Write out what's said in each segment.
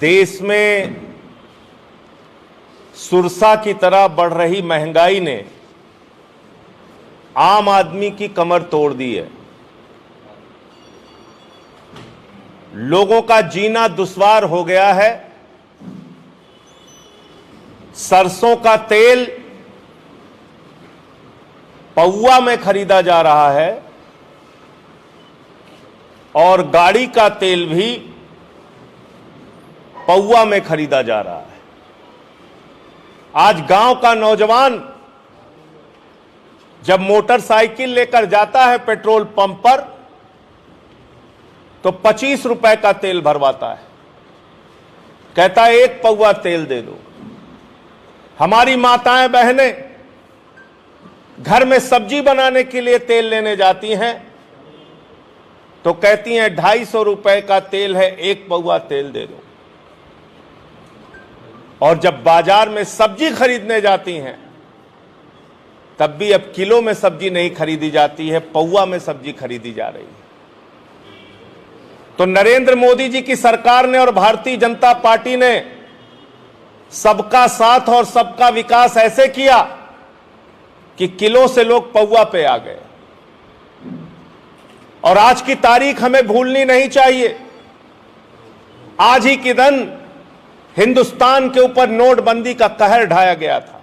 देश में सुरसा की तरह बढ़ रही महंगाई ने आम आदमी की कमर तोड़ दी है। लोगों का जीना दुश्वार हो गया है। सरसों का तेल पौवा में खरीदा जा रहा है और गाड़ी का तेल भी पौवा में खरीदा जा रहा है। आज गांव का नौजवान जब मोटरसाइकिल लेकर जाता है पेट्रोल पंप पर तो 25 रुपए का तेल भरवाता है, कहता है 1 पौवा तेल दे दो। हमारी माताएं बहनें घर में सब्जी बनाने के लिए तेल लेने जाती हैं तो कहती हैं 250 रुपए का तेल है, 1 पौवा तेल दे दो। और जब बाजार में सब्जी खरीदने जाती हैं तब भी अब किलो में सब्जी नहीं खरीदी जाती है, पौवा में सब्जी खरीदी जा रही है। तो नरेंद्र मोदी जी की सरकार ने और भारतीय जनता पार्टी ने सबका साथ और सबका विकास ऐसे किया कि किलो से लोग पौवा पे आ गए। और आज की तारीख हमें भूलनी नहीं चाहिए। आज ही के दिन हिंदुस्तान के ऊपर नोटबंदी का कहर ढाया गया था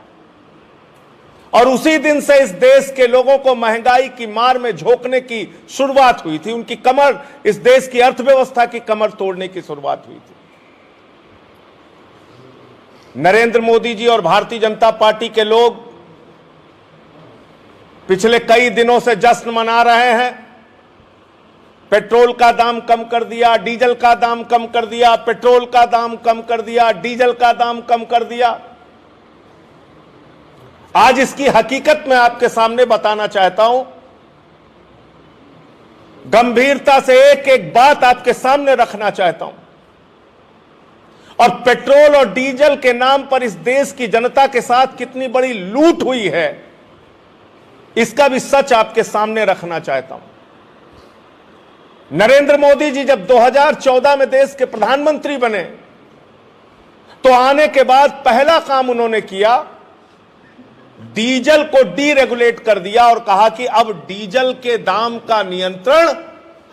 और उसी दिन से इस देश के लोगों को महंगाई की मार में झोंकने की शुरुआत हुई थी। उनकी कमर, इस देश की अर्थव्यवस्था की कमर तोड़ने की शुरुआत हुई थी। नरेंद्र मोदी जी और भारतीय जनता पार्टी के लोग पिछले कई दिनों से जश्न मना रहे हैं। पेट्रोल का दाम कम कर दिया, डीजल का दाम कम कर दिया, पेट्रोल का दाम कम कर दिया, डीजल का दाम कम कर दिया। आज इसकी हकीकत मैं आपके सामने बताना चाहता हूं। गंभीरता से एक एक बात आपके सामने रखना चाहता हूं। और पेट्रोल और डीजल के नाम पर इस देश की जनता के साथ कितनी बड़ी लूट हुई है, इसका भी सच आपके सामने रखना चाहता हूं। नरेंद्र मोदी जी जब 2014 में देश के प्रधानमंत्री बने तो आने के बाद पहला काम उन्होंने किया, डीजल को डीरेगुलेट कर दिया और कहा कि अब डीजल के दाम का नियंत्रण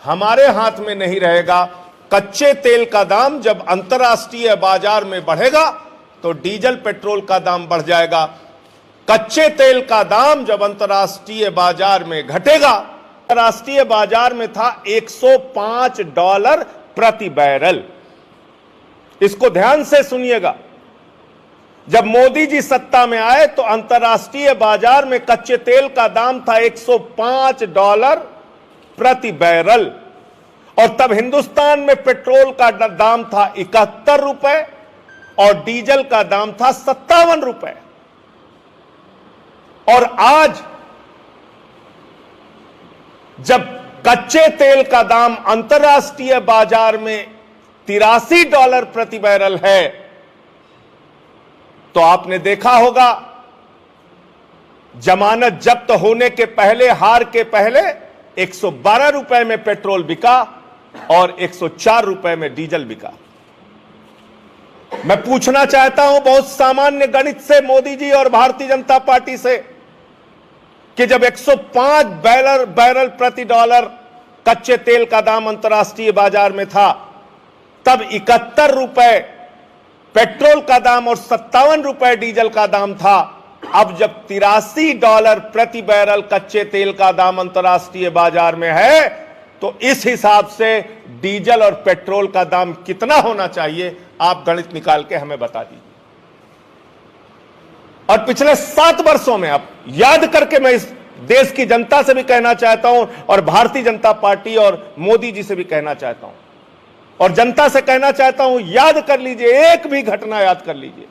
हमारे हाथ में नहीं रहेगा। कच्चे तेल का दाम जब अंतर्राष्ट्रीय बाजार में बढ़ेगा तो डीजल पेट्रोल का दाम बढ़ जाएगा। कच्चे तेल का दाम जब अंतर्राष्ट्रीय बाजार में घटेगा, अंतर्राष्ट्रीय बाजार में था $105 प्रति बैरल। इसको ध्यान से सुनिएगा। जब मोदी जी सत्ता में आए तो अंतर्राष्ट्रीय बाजार में कच्चे तेल का दाम था $105 प्रति बैरल और तब हिंदुस्तान में पेट्रोल का दाम था 71 रुपए और डीजल का दाम था 57 रुपए। और आज जब कच्चे तेल का दाम अंतर्राष्ट्रीय बाजार में $83 प्रति बैरल है तो आपने देखा होगा जमानत जब्त होने के पहले, हार के पहले 112 रुपए में पेट्रोल बिका और 104 रुपए में डीजल बिका। मैं पूछना चाहता हूं बहुत सामान्य गणित से मोदी जी और भारतीय जनता पार्टी से कि जब 105 बैरल प्रति डॉलर कच्चे तेल का दाम अंतर्राष्ट्रीय बाजार में था तब 71 रुपए पेट्रोल का दाम और 57 रुपए डीजल का दाम था। अब जब $83 प्रति बैरल कच्चे तेल का दाम अंतर्राष्ट्रीय बाजार में है तो इस हिसाब से डीजल और पेट्रोल का दाम कितना होना चाहिए, आप गणित निकाल के हमें बता दीजिए। और पिछले 7 वर्षों में आप याद करके मैं इस देश की जनता से भी कहना चाहता हूं और भारतीय जनता पार्टी और मोदी जी से भी कहना चाहता हूं और जनता से कहना चाहता हूं, याद कर लीजिए, एक भी घटना याद कर लीजिए,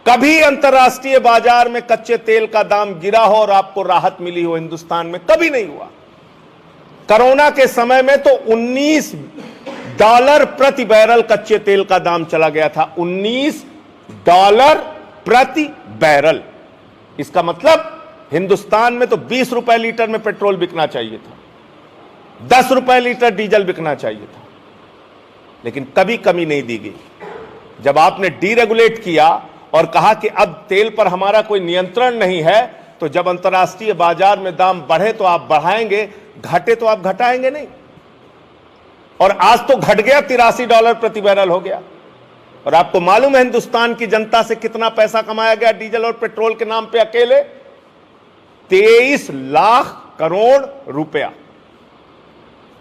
कभी अंतर्राष्ट्रीय बाजार में कच्चे तेल का दाम गिरा हो और आपको राहत मिली हो हिंदुस्तान में, कभी नहीं हुआ। कोरोना के समय में तो $19 प्रति बैरल कच्चे तेल का दाम चला गया था, $19 प्रति बैरल। इसका मतलब हिंदुस्तान में तो 20 रुपए लीटर में पेट्रोल बिकना चाहिए था, 10 रुपए लीटर डीजल बिकना चाहिए था। लेकिन कभी कमी नहीं दी गई। जब आपने डीरेगुलेट किया और कहा कि अब तेल पर हमारा कोई नियंत्रण नहीं है, तो जब अंतर्राष्ट्रीय बाजार में दाम बढ़े तो आप बढ़ाएंगे, घटे तो आप घटाएंगे नहीं। और आज तो घट गया, $83 प्रति बैरल हो गया। और आपको मालूम है हिंदुस्तान की जनता से कितना पैसा कमाया गया डीजल और पेट्रोल के नाम पे? अकेले 23 लाख करोड़ रुपया।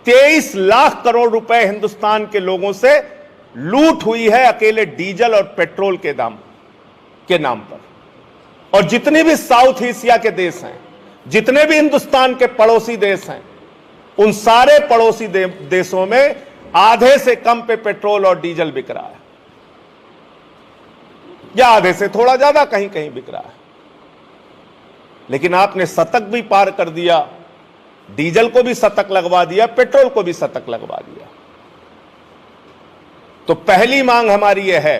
23 लाख करोड़ रुपए हिंदुस्तान के लोगों से लूट हुई है अकेले डीजल और पेट्रोल के दाम के नाम पर। और जितने भी साउथ एशिया के देश हैं, जितने भी हिंदुस्तान के पड़ोसी देश हैं, उन सारे पड़ोसी देशों में आधे से कम पे पेट्रोल और डीजल बिक रहा है, या आधे से थोड़ा ज्यादा कहीं कहीं बिक रहा है। लेकिन आपने शतक भी पार कर दिया, डीजल को भी शतक लगवा दिया, पेट्रोल को भी शतक लगवा दिया। तो पहली मांग हमारी यह है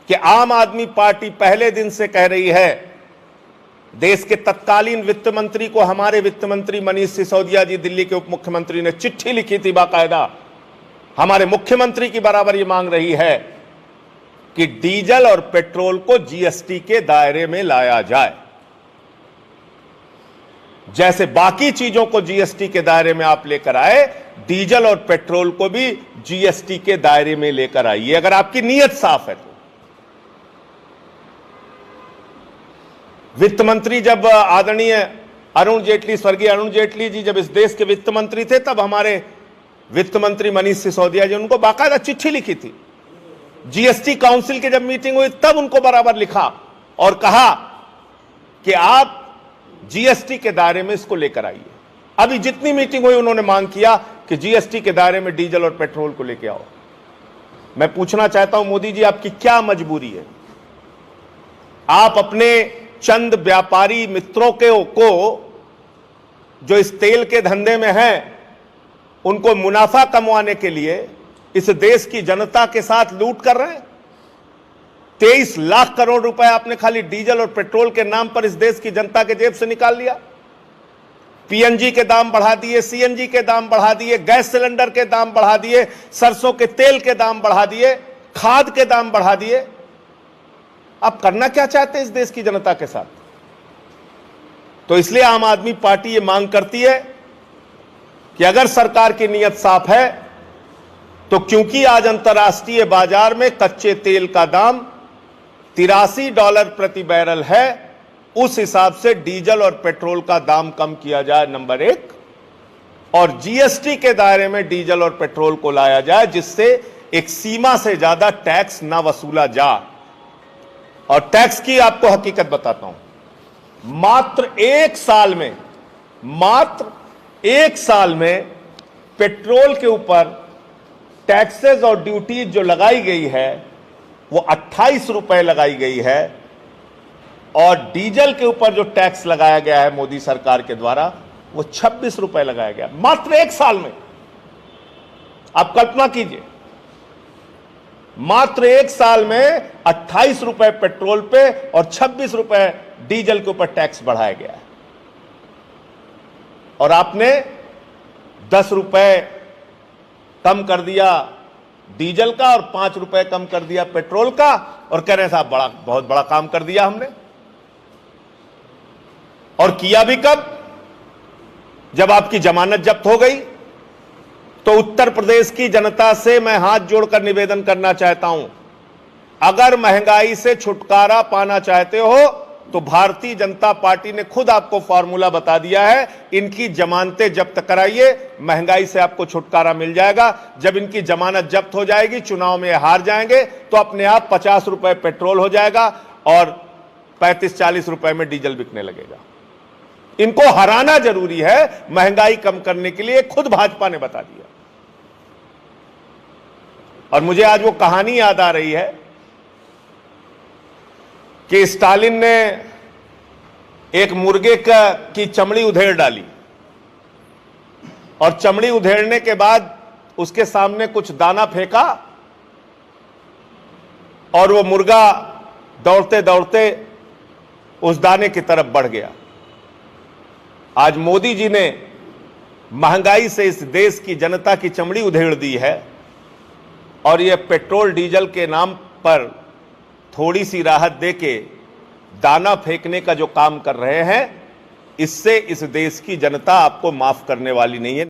कि आम आदमी पार्टी पहले दिन से कह रही है, देश के तत्कालीन वित्त मंत्री को हमारे वित्त मंत्री मनीष सिसोदिया जी, दिल्ली के उप मुख्यमंत्री, ने चिट्ठी लिखी थी बाकायदा, हमारे मुख्यमंत्री की बराबर ये मांग रही है कि डीजल और पेट्रोल को जीएसटी के दायरे में लाया जाए। जैसे बाकी चीजों को जीएसटी के दायरे में आप लेकर आए, डीजल और पेट्रोल को भी जीएसटी के दायरे में लेकर आइए, अगर आपकी नीयत साफ है तो। वित्त मंत्री जब आदरणीय अरुण जेटली, स्वर्गीय अरुण जेटली जी जब इस देश के वित्त मंत्री थे, तब हमारे वित्त मंत्री मनीष सिसोदिया जी उनको बाकायदा चिट्ठी लिखी थी। जीएसटी काउंसिल की जब मीटिंग हुई तब उनको बराबर लिखा और कहा कि आप जीएसटी के दायरे में इसको लेकर आइए। अभी जितनी मीटिंग हुई उन्होंने मांग किया कि जीएसटी के दायरे में डीजल और पेट्रोल को लेकर आओ। मैं पूछना चाहता हूं मोदी जी, आपकी क्या मजबूरी है? आप अपने चंद व्यापारी मित्रों को जो इस तेल के धंधे में हैं, उनको मुनाफा कमवाने के लिए इस देश की जनता के साथ लूट कर रहे हैं। 23 लाख करोड़ रुपए आपने खाली डीजल और पेट्रोल के नाम पर इस देश की जनता के जेब से निकाल लिया। पीएनजी के दाम बढ़ा दिए, सीएनजी के दाम बढ़ा दिए, गैस सिलेंडर के दाम बढ़ा दिए, सरसों के तेल के दाम बढ़ा दिए, खाद के दाम बढ़ा दिए। आप करना क्या चाहते हैं इस देश की जनता के साथ? तो इसलिए आम आदमी पार्टी ये मांग करती है कि अगर सरकार की नीयत साफ है तो, क्योंकि आज अंतर्राष्ट्रीय बाजार में कच्चे तेल का दाम $83 प्रति बैरल है, उस हिसाब से डीजल और पेट्रोल का दाम कम किया जाए, नंबर एक, और जीएसटी के दायरे में डीजल और पेट्रोल को लाया जाए, जिससे एक सीमा से ज्यादा टैक्स ना वसूला जाए। और टैक्स की आपको हकीकत बताता हूं, मात्र एक साल में पेट्रोल के ऊपर टैक्सेस और ड्यूटीज जो लगाई गई है वो 28 रुपए लगाई गई है, और डीजल के ऊपर जो टैक्स लगाया गया है मोदी सरकार के द्वारा वो 26 रुपए लगाया गया, मात्र एक साल में। आप कल्पना कीजिए, मात्र एक साल में 28 रुपए पेट्रोल पे और 26 रुपए डीजल के ऊपर टैक्स बढ़ाया गया है। और आपने 10 रुपए कम कर दिया डीजल का और 5 रुपए कम कर दिया पेट्रोल का, और कह रहे हैं साहब बहुत बड़ा काम कर दिया हमने। और किया भी कब? जब आपकी जमानत जब्त हो गई। तो उत्तर प्रदेश की जनता से मैं हाथ जोड़कर निवेदन करना चाहता हूं, अगर महंगाई से छुटकारा पाना चाहते हो तो भारतीय जनता पार्टी ने खुद आपको फॉर्मूला बता दिया है, इनकी जमानतें जब्त कराइए, महंगाई से आपको छुटकारा मिल जाएगा। जब इनकी जमानत जब्त हो जाएगी, चुनाव में हार जाएंगे, तो अपने आप 50 रुपए पेट्रोल हो जाएगा और 35-40 रुपए में डीजल बिकने लगेगा। इनको हराना जरूरी है महंगाई कम करने के लिए, खुद भाजपा ने बता दिया। और मुझे आज वो कहानी याद आ रही है कि स्टालिन ने एक मुर्गे की चमड़ी उधेड़ डाली, और चमड़ी उधेड़ने के बाद उसके सामने कुछ दाना फेंका, और वो मुर्गा दौड़ते दौड़ते उस दाने की तरफ बढ़ गया। आज मोदी जी ने महंगाई से इस देश की जनता की चमड़ी उधेड़ दी है, और ये पेट्रोल डीजल के नाम पर थोड़ी सी राहत देके दाना फेंकने का जो काम कर रहे हैं, इससे इस देश की जनता आपको माफ करने वाली नहीं है।